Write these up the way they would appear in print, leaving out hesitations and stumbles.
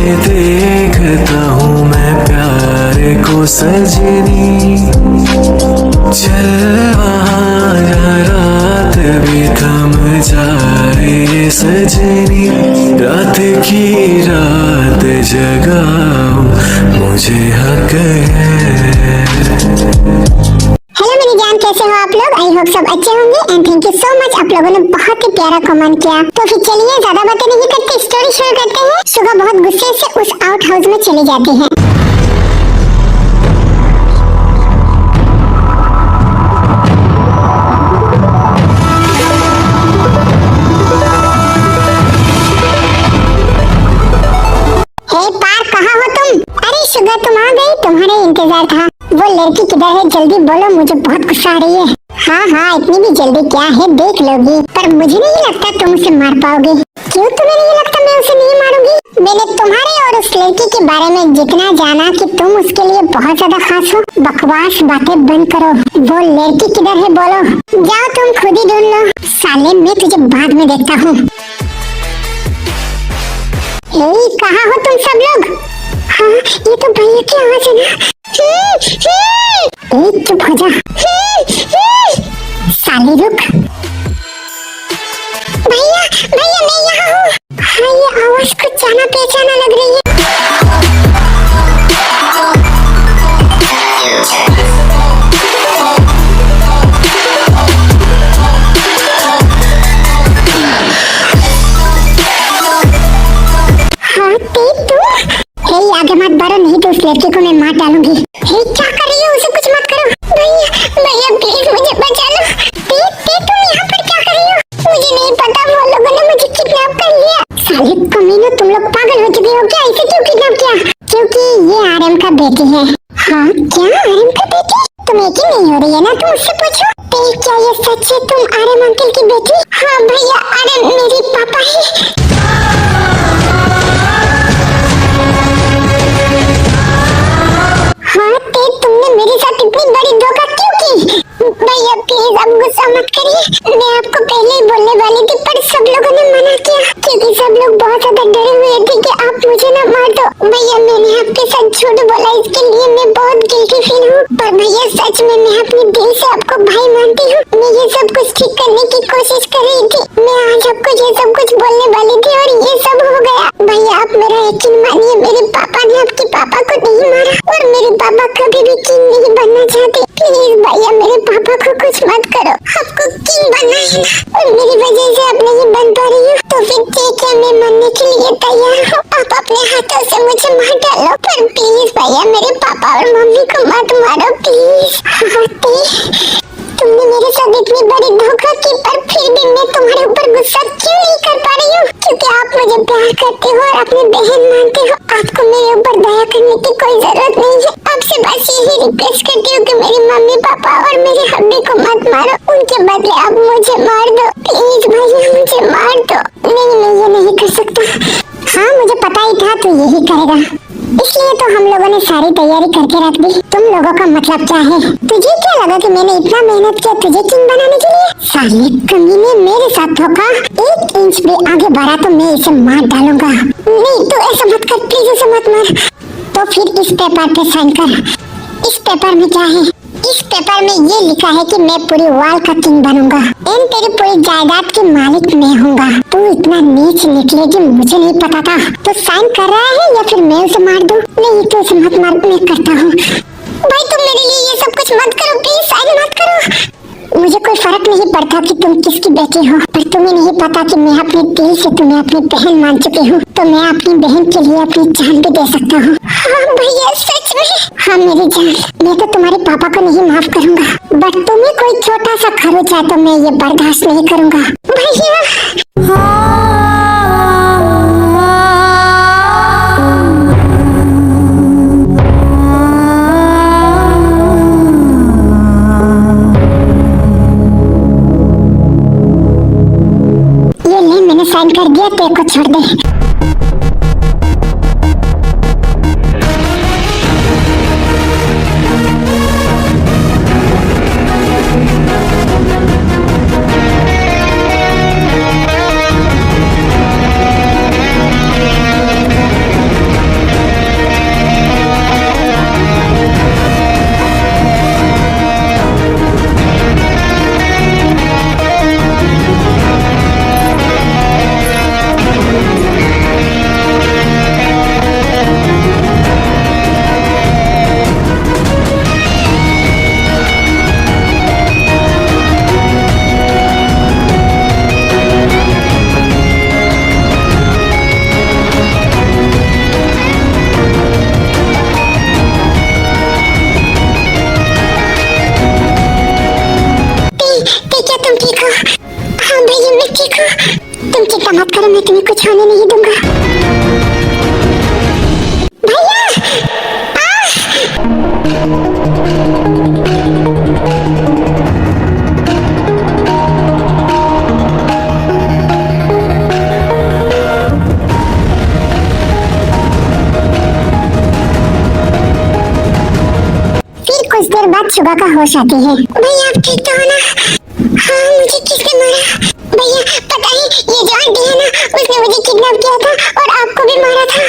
देखता हूँ मैं प्यार को सजनी, चल वहाँ जा रात भी थम जाए सजनी, रात की रात जगाओ मुझे हक है। हेलो मेरी जान, कैसे हो आप लोग? आई होप सब अच्छे होंगे and thank you so much. आप लोगों ने बहुत ही प्यारा कमेंट किया। तो फिर चलिए ज्यादा बातें नहीं करते, स्टोरी शुरू करते हैं। सुगा बहुत गुस्से से उस आउट हाउस में चले जाते हैं। पार कहाँ हो तुम? अरे शुगा तुम आ गई, तुम्हारे इंतजार था। वो लड़की किधर है? जल्दी बोलो, मुझे बहुत गुस्सा आ रही है। हाँ, इतनी भी जल्दी क्या है, देख लोगी, पर मुझे नहीं लगता तुम उसे मार पाओगे। क्यों तुम्हें नहीं लगता मैं उसे नहीं मारूंगी? मैंने तुम्हारे और उस लड़की के बारे में जितना जाना कि तुम उसके लिए बहुत ज्यादा खास हो। बकवास बातें बंद करो। वो लड़की किधर है बोलो? जाओ तुम खुद ही ढूंढ लो। साले मैं तुझे बाद में देखता हूँ। कहाँ हो तुम सब लोग? हाँ, ये तो भैया की आवाज है ना। चुप हो जा। साली रुक। भैया मैं यहाँ हूँ। हाँ, ये आवाज कुछ जाना पहचाना लग रही है। आगे मत बढ़ो, नहीं तो उस लड़की को मैं मार डालूंगी। क्या कर रही हो? उसे कुछ मत करो। भैया प्लीज मुझे बचा लो। तुम यहाँ पर क्या कर रही हो? मुझे नहीं पता, वो लोगों ने मुझे किडनैप कर लिया। साले कमीनों, तुम लोग पागल हो चुके हो क्या? इसे क्यों किडनैप किया? क्योंकि ये आरएम का बेटी है। हाँ क्या, आरएम का बेटी? तुम एक ही नहीं हो रही है ना, तुम उससे पूछो। क्या ये सच है? तुम आरएम अंकल की बेटी? हाँ भैया, आरएम मेरी पापा है। तुमने मेरे साथ इतनी बड़ी धोखा क्यों की? भैया प्लीज अब गुस्सा मत करिए। मैं आपको पहले ही बोलने वाली थी, पर सब लोगों ने मना किया क्योंकि सब लोग बहुत ज्यादा डरे हुए थे कि आप मुझे ना मार दो। भैया मैंने आपके साथ झूठ बोला, इसके लिए मैं बहुत गिल्टी फील हूँ। पर भैया सच में मैं अपने दिल से आपको भाई मानती हूँ। मैं ये सब कुछ ठीक करने की कोशिश कर रही थी। मैं आज आपको ये सब कुछ बोलने वाली थी और ये सब हो गया। भैया आप मेरा यकीन मानिए, मेरे पापा ने आपके पापा को नहीं मारा और मेरे पापा कभी भी किंग नहीं बनना चाहते। प्लीज भैया मेरे पापा को कुछ मत करो। आपको किंग बनना है ना, और मेरी वजह से आप नहीं बन पा रही हो, तो फिर ठीक है, मैं मरने के लिए तैयार हूँ। आप अपने हाथों से मुझे मार डालो, पर प्लीज भैया मेरे पापा और मम्मी को मत मारो प्लीज। तुमने मेरे साथ इतनी बड़ी धोखा की, पर फिर भी मैं तुम्हारे ऊपर गुस्सा क्यों नहीं कर पा रही हूँ? क्योंकि आप मुझे प्यार करते हो और अपनी बहन मानते हो। आपको मेरे ऊपर दया करने की कोई जरूरत नहीं है। आपसे बस यही रिक्वेस्ट करती हूँ कि मेरी मम्मी पापा और मेरे हब्बी को मत मारो, उनके बदले आप मुझे मार दो प्लीज भैया, मुझे मार दो। नहीं मैं ये नहीं कर सकता। हाँ मुझे पता ही था तू यही करेगा, इसलिए तो हम लोगों ने सारी तैयारी करके रख दी। तुम लोगों का मतलब क्या है? तुझे क्या लगा कि मैंने इतना मेहनत किया तुझे किंग बनाने के लिए? साले कमीने, मेरे साथ धोखा। 1 इंच भी आगे बढ़ा तो मैं इसे मार डालूंगा। नहीं तू ऐसा मत कर प्लीज, इसे मत मार। तो फिर इस पेपर पे साइन कर। इस पेपर में क्या है? इस पेपर में ये लिखा है कि मैं पूरी वर्ल्ड का किंग बनूंगा एंड तेरी पूरी जायदाद के मालिक मैं हूँगा। तू इतना नीच निकलेगी मुझे नहीं पता था। तो साइन कर रहा है या फिर मैं उसे मार दूं? नहीं तो उसे मत मार, मैं करता हूँ। भाई तुम मेरे लिए ये सब कुछ मत करो प्लीज, साइन मत करो। मुझे कोई फर्क नहीं पड़ता कि तुम किसकी बेटी हो, पर तुम्हें नहीं पता कि मैं अपने दिल से तुम्हें अपनी बहन मान चुकी हूँ। तो मैं अपनी बहन के लिए अपनी जान भी दे सकता हूँ। हाँ भैया सच में? हाँ मेरी जान, मैं तो तुम्हारे पापा को नहीं माफ करूँगा, बट तुम्हें कोई छोटा सा खरोच है तो मैं ये बर्दाश्त नहीं करूँगा भैया। साइन कर दिया, तेरे को छोड़ दे। तुम्हें कुछ होने नहीं दूंगा। भैया फिर कुछ देर बाद सुबह का होश आती है। भैया आप ठीक तो हो ना? हाँ, मुझे किसने मारा? भैया पता है ये जो आंटी है ना, उसने मुझे किडनैप किया था और आपको भी मारा था।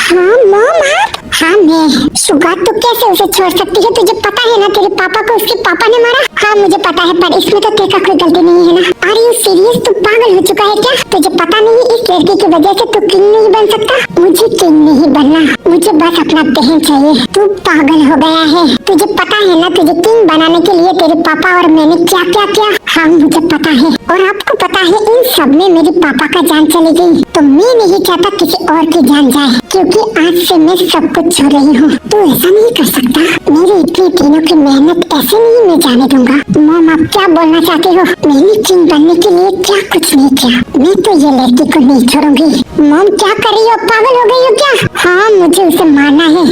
हाँ मॉम आप? हाँ मैं। सुगा तू कैसे उसे छोड़ सकती है? तुझे पता है ना तेरे पापा को उसके पापा ने मारा। हाँ मुझे पता है, पर इसमें तो तेरा कोई गलती नहीं है ना। Are you serious? तू पागल हो चुका है क्या? तुझे पता नहीं इस लड़की की वजह से तू किंग नहीं बन सकता। मुझे किंग नहीं बनना, मुझे बस अपना बहन चाहिए। तू पागल हो गया है। तुझे पता है ना तुझे किंग बनाने के लिए तेरे पापा और मैंने क्या क्या किया? हाँ मुझे पता है, और आपको पता है इन सब में मेरे पापा का जान चली गई। तो मैं नहीं चाहता किसी और की जान जाए, क्योंकि आज से मैं सब कुछ छोड़ रही हूँ। तू ऐसा नहीं कर सकता। मेरी इतनी दिनों की मेहनत ऐसे नहीं मैं जाने दूंगा। मॉम आप क्या बोलना चाहती हो? मैंने किंग बनने के लिए क्या कुछ नहीं किया। मैं तो ये लड़की को नहीं छोड़ूंगी। मॉम क्या कर रही हो? पागल हो गई हो क्या? हाँ मुझे उसे मारना है।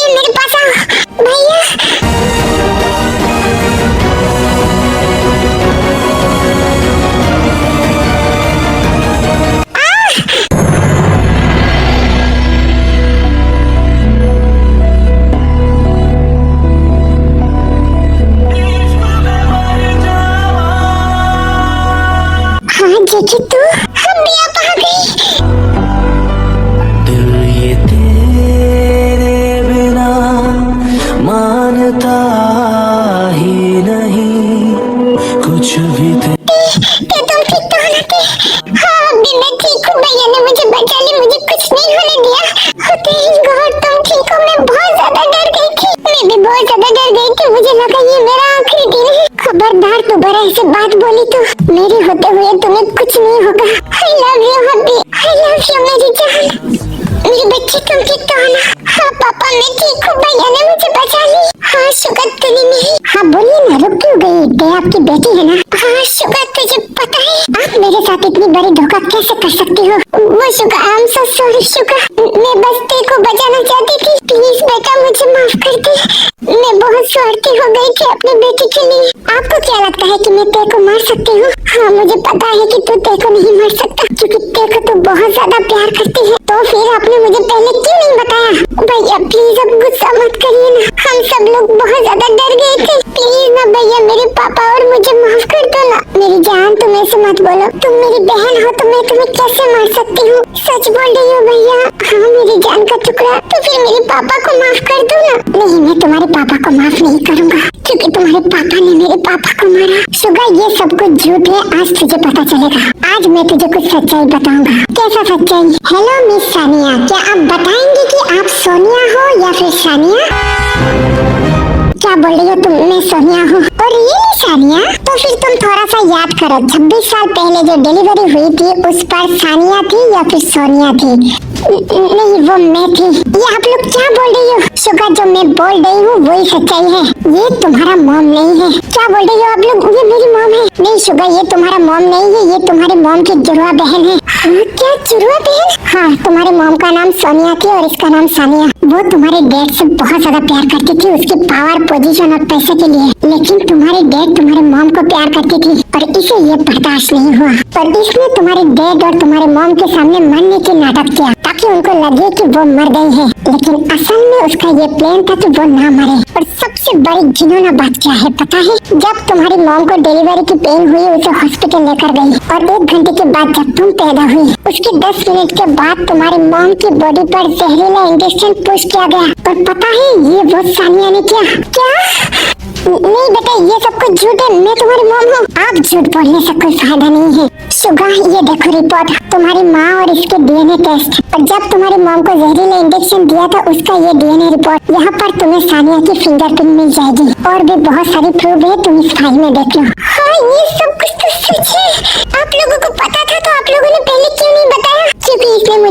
मेरे पास आओ भैया। हाँ देखी तू, हम भी आप आ गई। दिल ये तेरे बिना मानता ही नहीं कुछ भी तुम ठीक तो हो ना? हाँ अभी मैं ठीक हूँ। भैया ने मुझे बचा लिया, मुझे कुछ नहीं होने दिया। थैंक गॉड तुम ठीक हो। मैं बहुत ज्यादा डर गई थी। मैं भी बहुत ज्यादा डर गई थी। मुझे लगा ये मेरा आखिरी दिन है। खबरदार दोबारा ऐसे बात बोली तो मेरे होते हुए तुम्हें कुछ नहीं होगा। I love you hubby, I love you मेरी जान। मेरी बच्ची तुम ठीक तो हो ना? हाँ पापा मैं ठीक हूँ। भैया ने मुझे बचा ली। हाँ शुगर तुझे नहीं। हाँ बोलिए ना, रुक क्यों गई? दे आपकी बेटी है ना? हाँ शुगर तुझे पता है आप मेरे साथ इतनी बड़ी धोखा कैसे कर सकती हो? वो sugar I am so sorry sugar. मैं बस तेरे को बचाना चाहती थी। प्लीज बेटा मुझे माफ कर दे। मैं बहुत स्वार्थी हो गई थी अपनी बेटी के लिए। आपको क्या लगता है कि मैं तेरे को मार सकती हूँ? हाँ मुझे पता है कि तू तेरे को नहीं मार सकता, क्योंकि तेरे को तो बहुत ज्यादा प्यार करती है। तो फिर आपने मुझे पहले क्यों नहीं बताया? भैया प्लीज अब गुस्सा मत करिए ना, हम सब लोग बहुत ज्यादा डर गए थे। प्लीज ना भैया, मेरे पापा और मुझे माफ कर दो ना। मेरी जान तुम ऐसे मत बोलो, तुम मेरी बहन हो तो मैं तुम्हें कैसे मार सकती हूँ? सच बोल रही हो भैया? हाँ मेरी जान का टुकड़ा। तो फिर मेरे पापा को माफ कर दो ना। नहीं मैं तुम्हारे पापा को माफ नहीं करूँगा, क्योंकि तुम्हारे पापा ने मेरे पापा को मारा। शुगर ये सब कुछ झूठ है, आज तुझे पता चलेगा। आज मैं तुझे कुछ सच्चाई बताऊंगा। कैसा सच्चाई? हेलो मिस सानिया, क्या आप बताएंगे कि आप सोनिया हो या फिर सानिया? क्या बोल रही हो तुम? मैं सोनिया हूँ। और ये सानिया? तो फिर तुम थोड़ा सा याद करो, 26 साल पहले जो डिलीवरी हुई थी उस पर सानिया थी या फिर सोनिया थी? नहीं वो मैं थी। ये आप लोग क्या बोल रही हो? शुगर जो मैं बोल रही हूँ वही सच्चाई है। ये तुम्हारा मॉम नहीं है। क्या बोल रही हो आप लोग? ये मेरी मॉम है। नहीं शुगर ये तुम्हारा मॉम नहीं है, ये तुम्हारे मॉम की जुड़वा बहन है। हाँ क्या जुड़वा बहन? हाँ तुम्हारे मॉम का नाम सोनिया थी और इसका नाम सानिया। वो तुम्हारे डैड से बहुत ज्यादा प्यार करती थी, उसकी पावर, पोजीशन और पैसे के लिए। लेकिन तुम्हारे डैड तुम्हारे मॉम को प्यार करती थी और इसे ये बर्दाश्त नहीं हुआ, और इसने तुम्हारे डैड और तुम्हारे मॉम के सामने मरने की नाटक किया, ताकि उनको लगे कि वो मर गई है। लेकिन असल में उसका ये प्लान था कि वो ना मरे। और सबसे बड़ी घिनौना बात क्या है पता है? जब तुम्हारी मॉम को डिलीवरी की पेन हुई, उसे हॉस्पिटल लेकर गई, और 1 घंटे के बाद जब तुम पैदा हुई, उसके 10 मिनट के बाद तुम्हारी मॉम की बॉडी पर जहरीला इंजेक्शन पुश किया गया। और पता है ये वो सानिया ने किया। क्या? नहीं बेटा ये सब कुछ झूठ है, मैं तुम्हारी मॉम हूँ। आप झूठ बोलने से कोई फायदा नहीं है। शुगर ये देखो रिपोर्ट, तुम्हारी माँ और इसके डीएनए टेस्ट, और जब तुम्हारी मॉम को जहरीला इंजेक्शन दिया था उसका ये डीएनए रिपोर्ट। यहाँ पर तुम्हें सानिया की फिंगरप्रिंट मिल जाएगी, और भी बहुत सारी प्रूफ है, तुम इस फाइल में देख लो। हाँ ये सब कुछ तो सच है। आप लोगों को पता था तो आप लोगों ने पहले क्यों नहीं बताया?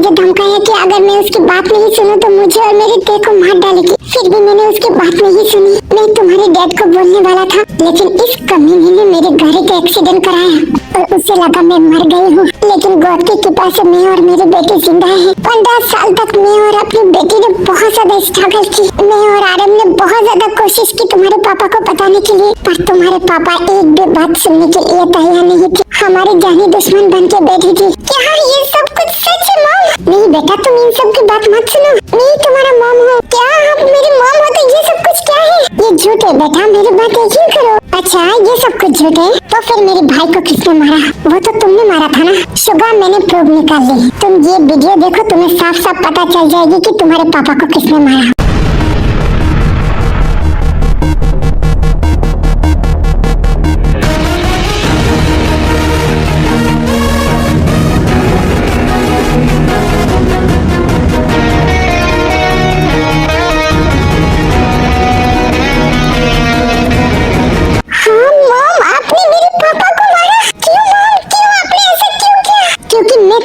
मुझे धमकाया कि अगर मैं उसकी बात नहीं सुनूं तो मुझे और मेरे देह को मार डालेगी। फिर भी मैंने उसकी बात नहीं सुनी। मैं तुम्हारे डैड को बोलने वाला था, लेकिन इस कमीने ने मेरे घर का एक्सीडेंट कराया और उसे लगा मैं मर गई हूँ। लेकिन गॉड की कृपा से मैं और मेरे बेटे जिंदा है। 15 साल तक मैं और अपनी बेटी ने बहुत ज्यादा स्ट्रगल की। मैं और आरम ने बहुत ज्यादा कोशिश की तुम्हारे पापा को बताने के लिए, पर तुम्हारे पापा एक भी बात सुनने के लिए तैयार नहीं थे। हमारे जानी दुश्मन बन के बैठी थी। क्या ये सब कुछ सच है मॉम? नहीं बेटा, तुम इन सब की बात मत सुनो। मैं तुम्हारा मॉम हूँ। क्या आप मेरी मॉम हो तो ये सब कुछ क्या है? ये झूठ है बेटा, मेरी बात यकीन करो। अच्छा, ये सब कुछ झूठ है तो फिर मेरे भाई को किसने मारा? वो तो तुमने मारा था ना। शुगा, मैंने प्रूफ निकाल ली। तुम ये वीडियो देखो, तुम्हें साफ साफ पता चल जाएगी कि तुम्हारे पापा को किसने मारा।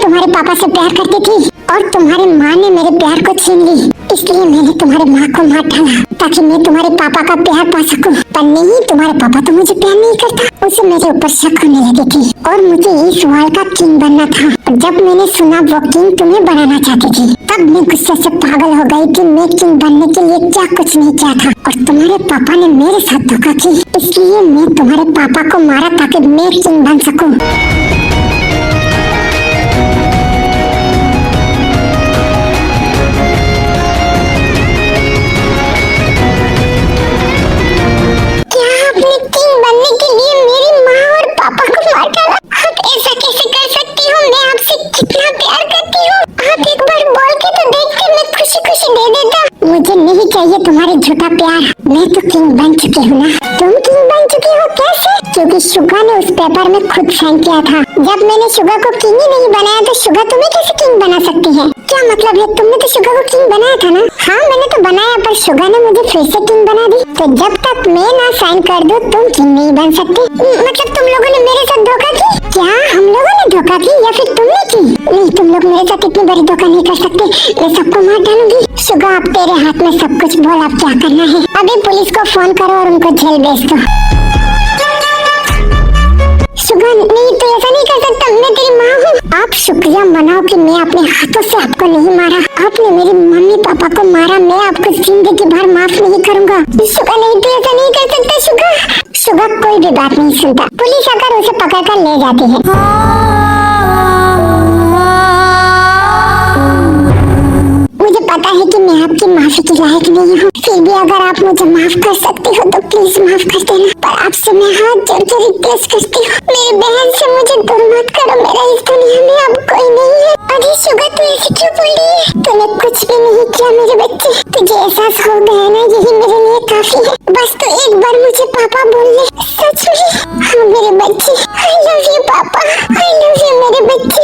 तुम्हारे पापा से प्यार करती थी और तुम्हारे माँ ने मेरे प्यार को छीन ली, इसलिए मैंने तुम्हारे माँ को मार डाला ताकि मैं तुम्हारे पापा का प्यार पा सकूं। पर नहीं, तुम्हारे पापा तो मुझे प्यार नहीं करता। उसे मेरे ऊपर शक होने लगी थी और मुझे इस वर्ल्ड का किंग बनना था। और जब मैंने सुना वो किंग तुम्हें बनाना चाहती थी, तब मैं गुस्से से पागल हो गई कि मैं किंग बनने के लिए क्या कुछ नहीं किया था। और तुम्हारे पापा ने मेरे साथ धोखा की, इसलिए मैं तुम्हारे पापा को मारा ताकि मैं किंग बन सकूं। मुझे नहीं चाहिए तुम्हारी झूठा प्यार। मैं तो किंग बन चुकी हूँ ना। तुम किंग बन चुकी हो कैसे? क्योंकि शुगा ने उस पेपर में खुद साइन किया था। जब मैंने शुगा को किंग ही नहीं बनाया तो शुगा तुम्हें कैसे किंग बना सकती है? क्या मतलब है? तुमने तो शुगा को किंग बनाया था ना? हाँ, मैंने तो बनाया, पर शुगा ने मुझे फिर से किंग बना दी। तो जब तक मैं ना साइन कर दूं, तुम किंग नहीं बन सकती। मतलब तुम लोगों ने मेरे साथ धोखा की? क्या हम लोगों ने धोखा की या फिर तुमने की? नहीं, तुम लोग मेरे साथ इतनी बड़ी धोखा नहीं कर सकते। मैं सबको मार डालूंगी। शुगा, अब तेरे हाथ में सब कुछ, बोल अब क्या करना है? अभी पुलिस को फोन करो और उनको जेल भेज दो। शुगा, नहीं, तो ऐसा नहीं कर सकता। मैं तेरी माँ हूँ। आप शुक्रिया मनाओ कि मैं अपने हाथों से आपको नहीं मारा। आपने मेरे मम्मी पापा को मारा, मैं आपको जिंदगी भर माफ नहीं करूँगा। शुगा, नहीं, तो ऐसा नहीं कर सकता। शुगा, शुगा कोई भी बात नहीं सुनता। पुलिस आकर उसे पकड़ कर ले जाती है। मुझे पता है कि मैं आपकी माफी के लायक नहीं हूँ, फिर भी अगर आप मुझे माफ कर सकती हो तो प्लीज माफ कर देना। पर आपसे मैं हाथ जोड़ कर रिक्वेस्ट करती हूँ, मेरी बहन से मुझे दूर मत करो। मेरा इस दुनिया में अब कोई नहीं है। अरे शुगा, तू ऐसे क्यों बोल रही है? तूने कुछ भी नहीं किया मेरे बच्चे। तुझे एहसास हो गया ना, यही मेरे लिए काफी है। बस तो एक बार मुझे पापा बोल ले। सच में? हाँ मेरे बच्चे, आई लव यू पापा, आई लव यू मेरे बच्चे।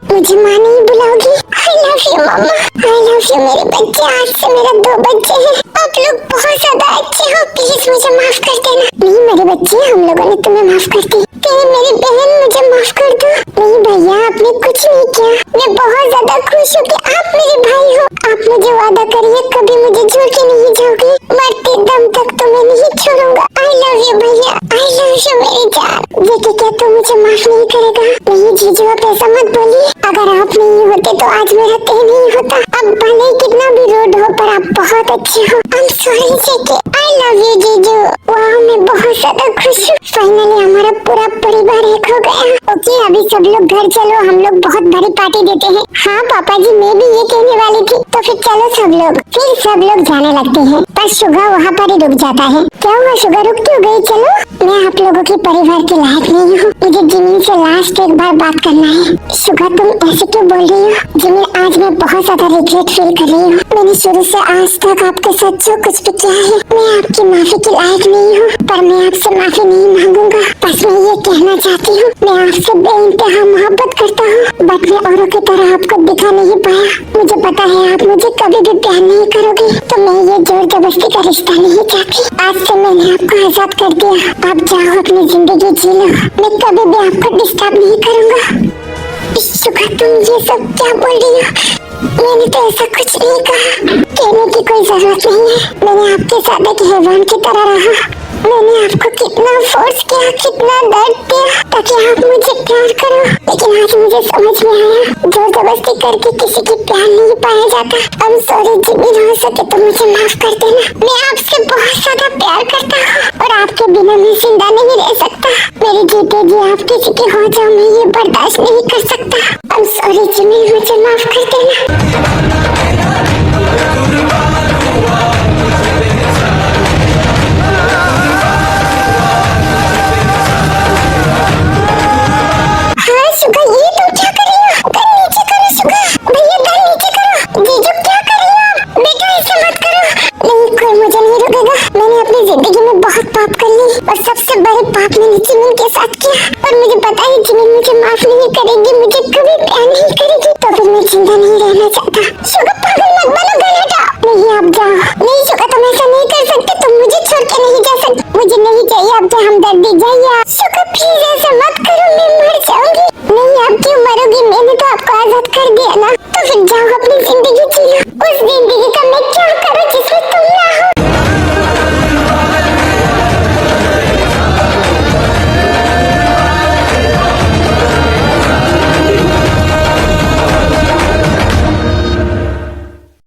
मुझे माँ नहीं बुलाओगी? I love you mamma, I love you मेरे बच्चे। आज से मेरा 2 बच्चे हैं। आप लोग बहुत ज्यादा अच्छे हो, प्लीज मुझे माफ कर देना। नहीं मेरे बच्चे, हम लोगों ने तुम्हें माफ कर दी। मेरी बहन, मुझे माफ कर दो। नहीं भैया, आपने कुछ नहीं किया। मैं बहुत ज्यादा खुश हूँ कि आप मेरे भाई हो। आप मुझे वादा करिए कभी मुझे छोड़ के नहीं जाओगे। मरते दम तक तो मैं नहीं छोड़ूंगा। I love you भैया, I love you मेरी जान। देखिए, क्या तू मुझे माफ नहीं करेगा? नहीं जीजू, आप ऐसा मत बोलिए। अगर आप नहीं होते तो आज मेरा तय नहीं होता। अब भले ही कितना भी रोड हो, पर आप बहुत अच्छे हो। I'm sorry JK. I love you जीजू। वाह, मैं बहुत ज्यादा खुश हूँ। फाइनली हमारा पूरा परिवार एक हो गया। ओके, अभी सब लोग घर चलो, हम लोग बहुत बड़ी पार्टी देते हैं। हाँ पापा जी, मैं भी ये कहने वाली थी। तो फिर चलो सब लोग। फिर सब लोग जाने लगते हैं, पर शुगा वहाँ पर ही रुक जाता है। क्या हुआ शुगा, रुक क्यों गई? चलो, मैं आप लोगों के परिवार के लायक नहीं हूँ। मुझे जिमिन से लास्ट एक बार बात करना है। शुगा, तुम ऐसे क्यों बोल रही हो? जिमिन, आज मैं बहुत ज्यादा रिग्रेट फील कर रही हूँ। मैंने शुरू से आज तक आपके साथ जो कुछ भी किया है, मैं आपकी माफी के लायक नहीं हूँ। पर मैं आपसे माफी नहीं मांगूंगा। बस मैं ये कहना चाहती हूँ, मैं आपसे बेइंतहा मोहब्बत करता हूँ, बट मैं औरों की तरह आपको दिखा नहीं पाया। मुझे पता है आप मुझे कभी भी प्यार नहीं करोगे, तो मैं ये जोर जबरदस्ती का रिश्ता नहीं चाहती। आज से मैंने आपको आजाद कर दिया, आप जाओ अपनी जिंदगी जी लो, मैं कभी भी आपको डिस्टर्ब नहीं करूँगा। शुक्र, तुम ये सब क्या बोल रही हो? मैंने तो ऐसा कुछ नहीं कहा, कहने की कोई जरूरत नहीं है। मैंने आपके साथ एक हैवान की तरह रहा। मैंने आपको कितना फोर्स किया, कितना दर्द दिया ताकि आप मुझे प्यार करो, लेकिन आज मुझे समझ में आया जोर जबरदस्ती करके किसी की प्यार नहीं पाया जाता। I'm sorry जिमिन, हो सके तो मुझे माफ कर देना। मैं आपसे बहुत ज्यादा प्यार करता हूँ और आपके बिना मैं जिंदा नहीं रह सकता। मेरे जीते जी आप किसी के हो जाओ, मैं ये बर्दाश्त नहीं कर सकता। I'm sorry जिमिन, मुझे माफ कर देना। हाँ शुगा, ये तुम क्या कर रही हो? गन नीचे करो शुगा, भैया गन नीचे करो। जीजू क्या कर रही हो आप? बेटा ऐसे मत करो। नहीं, कोई मुझे नहीं रोकेगा। मैंने अपनी जिंदगी में बहुत पाप कर ली और सबसे बड़े पाप मैंने जिमिन के साथ किया, और मुझे पता है जिमिन मुझे माफ नहीं करेगी, मुझे कभी प्यार नहीं करेगी, तो फिर मैं जिंदा नहीं रहना चाहता। शुगा पागल